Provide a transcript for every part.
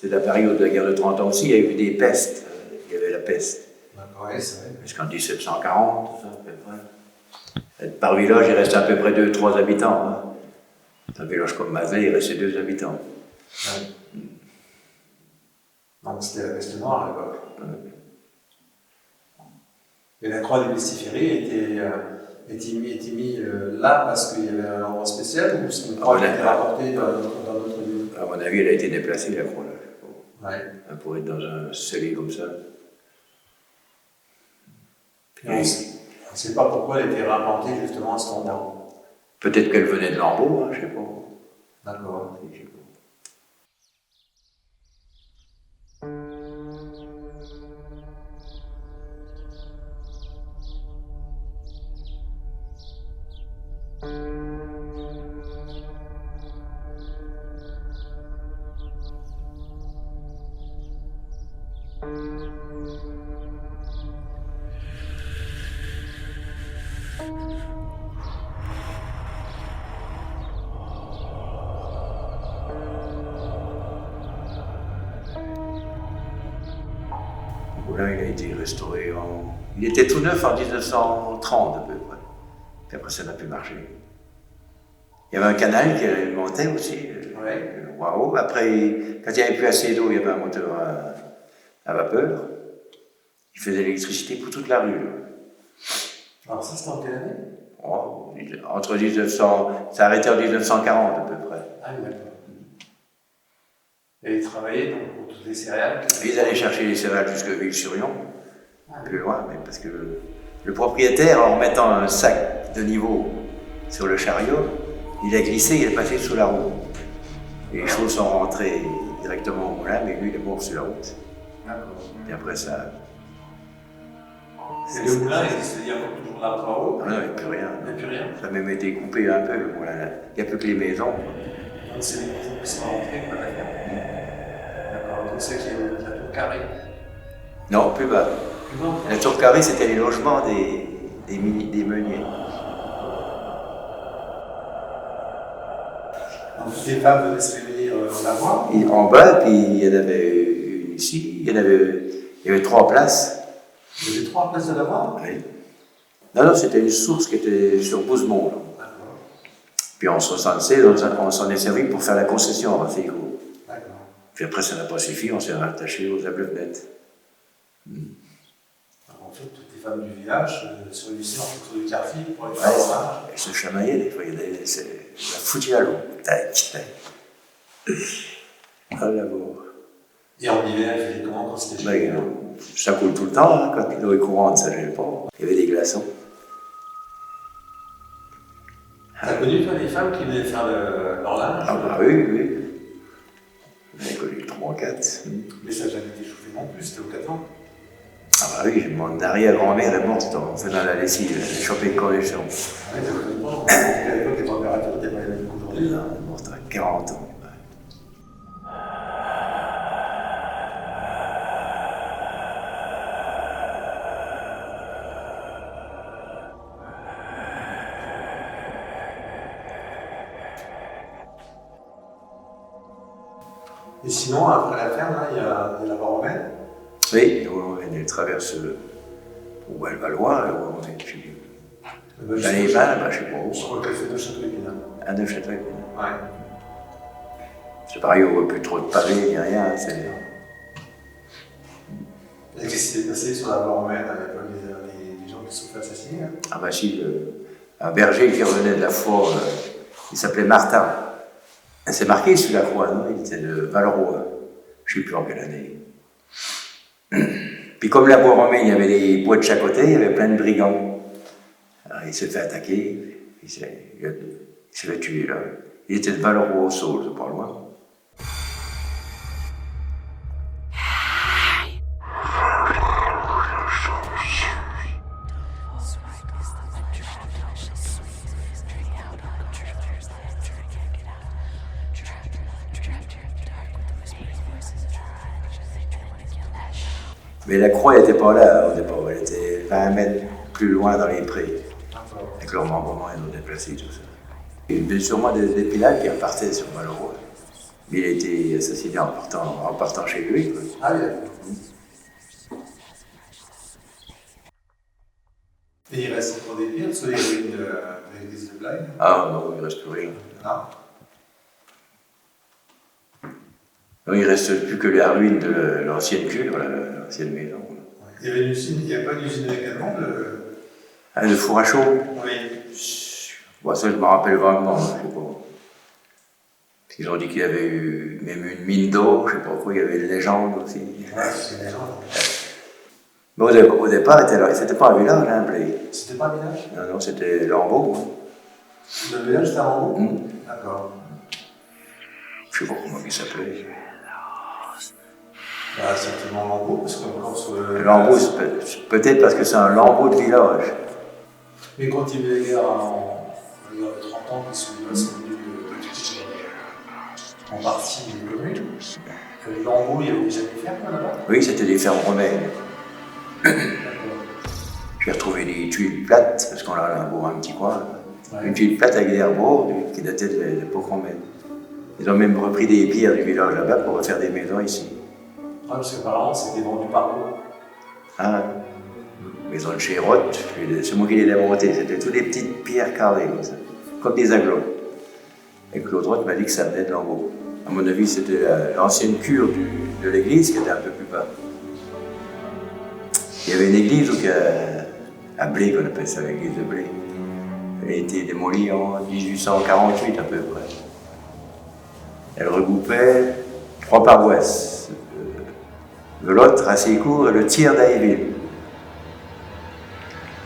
C'est la période de la guerre de 30 ans aussi, il y a eu des pestes. Il y avait la peste. D'accord, oui, c'est vrai. Jusqu'en 1740, tout ça, à peu près. Par village, il restait à peu près 2-3 habitants. Hein. Un village comme Mazet, il restait 2 habitants. Ouais. Donc c'était la peste noire à l'époque. Ouais. Et la croix des pestiférés était mis là parce qu'il y avait un endroit spécial ou c'est une croix qui était rapportée dans d'autres lieux? À mon avis, elle a été déplacée, la croix. Là. Ouais. Pour être dans un cellier comme ça. On ne sait pas pourquoi elle a été réimplantée justement à cet endroit. Peut-être qu'elle venait de Lambeau, hein, je ne sais pas. D'accord. Là, il a été restauré en... Il était tout neuf en 1930 à peu près. Puis après, ça n'a plus marché. Il y avait un canal qui montait aussi. Ouais. Waouh. Après, quand il n'y avait plus assez d'eau, il y avait un moteur à vapeur. Il faisait l'électricité pour toute la rue. Là. Alors ça, c'était en quelle année? Oh, entre 1900... Ça a arrêté en 1940 à peu près. Ah oui, d'accord. Et ils travaillaient donc pour toutes les céréales? Ils allaient chercher les céréales jusqu'à Ville-sur-Yon, plus loin, mais parce que le propriétaire, en remettant un sac de niveau sur le chariot, il a glissé, il est passé sous la roue. Et les choses sont rentrées directement au moulin, mais lui, il est mort sur la route. D'accord. Et après ça... Et le moulin, il y a toujours l'arbre en haut? Ah non, il n'y a plus rien. Il n'y a plus rien? Ça a même été coupé un peu, le moulin là. Il n'y a plus que les maisons. Donc c'est les maisons qui sont rentrées, pas la ferme. D'accord, donc c'est qu'il y a la tour carrée. Non, plus bas. Plus bas? La tour carrée, c'était les logements des meuniers. Donc toutes les femmes venaient se réunir en Lavoir. Et en bas, puis il y en avait une ici, il y avait 3 places. Il y avait 3 places de Lavoir? Oui. Non, c'était une source qui était sur Bouzemont. D'accord. Puis en 1976, on s'en est servi pour faire la concession à Rasséco. D'accord. Puis après, ça n'a pas suffi, on s'est rattaché aux Ablevnettes. En fait, toutes les femmes du village se réunissaient autour du quartier pour aller faire des stages. Elles se chamaillaient, des fois, il y avait la foutu à l'eau. Tac, tac. Ah, là-bas. Et en hiver, il faisait comment quand c'était chaud? Ça coule tout le temps, hein, quand l'eau est courante, ça ne gêne pas. Il y avait des glaçons. T'as connu, toi, des femmes qui venaient faire leur linge? Ah, bah oui. J'en ai connu 3-4. Mais ça n'a jamais été chauffé non plus, c'était au 4 ans. Ah, bah oui, mon arrière-grand-mère est morte en faisant la lessive, elle a chopé une convulsion. Ah, ça fait longtemps. À l'époque, les températures n'étaient pas les mêmes qu'aujourd'hui. Elle est morte à 40 ans. Et sinon, après la ferme, là, il y a la voie romaine. Oui, elle traverse où elle va loin, où on est puis dans les vins, là-bas, je ne sais pas où. Je crois qu'elle fait de Château-Épinal. À Neufchâteau. Ouais. C'est pareil, on ne voit plus trop de pavés, ni rien. Et qu'est-ce qui s'est passé sur la voie romaine avec les gens qui se sont fait assassiner? Hein? Ah bah si, un berger qui revenait de la foire, il s'appelait Martin. C'est marqué sur la croix, non? Il était de Valleroy. Je ne sais plus en quelle année. Puis comme la voie romaine, il y avait des bois de chaque côté, il y avait plein de brigands. Alors il s'est fait attaquer, il s'est fait tuer là. Il était de Valleroy au Saule, c'est pas loin. Mais la croix n'était pas là au départ, elle était 20 mètres plus loin dans les prés. Avec l'emmembrement, ils ont déplacé tout ça. Il y avait sûrement des épinards qui repartaient sur Malheureux. Mais il a été assassiné en partant chez lui, quoi. Ah oui. Et il reste encore des pierres sur les ruines de l'église de Blaye? Ah non, il ne reste plus rien. Non. Non, il ne reste plus que les ruines de l'ancienne cure, l'ancienne maison. Il y avait une usine, il n'y a pas d'usine également de... Ah, le four à chaud? Oui. Bon, ça, je me rappelle vaguement, je sais pas. Ils ont dit qu'il y avait eu même une mine d'or, je ne sais pas pourquoi, il y avait une légende aussi. Ouais, c'est une légende. Mais au départ, c'était pas un village, hein, Blaye. C'était pas un village? Non, non, c'était Lambeau. Hein. Le village c'était à Lambeau? D'accord. Je ne sais pas comment il s'appelait. Bah, certainement Lambeau, parce qu'encore sur le... Lambeau, peut-être parce que c'est un lambeau de village. Mais quand il y a eu la guerre en 30 ans, qui sont passés en partie des communes, Lambeau, il y avait déjà des fermes là-bas? Oui, c'était des fermes romaines. J'ai retrouvé des tuiles plates, parce qu'on a un petit coin. Ouais. Une tuile plate avec des herbeaux qui datait de l'époque romaine. Ils ont même repris des pierres du village là-bas pour refaire des maisons ici. Ah, parce qu'apparemment c'était vendu par eux. Ah, maison de chez Roth, c'est moi qui les ai montées. C'était toutes des petites pierres carrées comme ça, comme des aglots. Et Claude Roth m'a dit que ça venait de Lambeau. À mon avis, c'était l'ancienne cure de l'église qui était un peu plus bas. Il y avait une église à Blaye, qu'on appelle ça l'église de Blaye. Elle a été démolie en 1848 à peu près. Elle regroupait 3 paroisses. Velotte, Racécourt et le tiers d'Ailleville.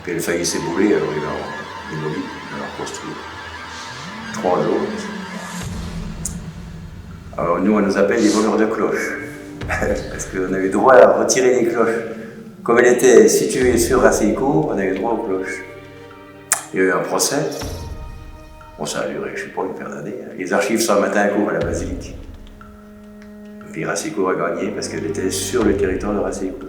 Puis elle a failli s'ébouler, alors ils l'ont démolie, ils l'ont construit. 3 jours. Alors nous, on nous appelle les voleurs de cloches. Parce qu'on avait droit à retirer les cloches. Comme elle était située sur Racécourt, on avait droit aux cloches. Il y a eu un procès. Bon, ça a duré, je ne sais pas, une paire d'années. Les archives sont à Matincourt, à la basilique. Puis Racécourt a gagné parce qu'elle était sur le territoire de Racécourt.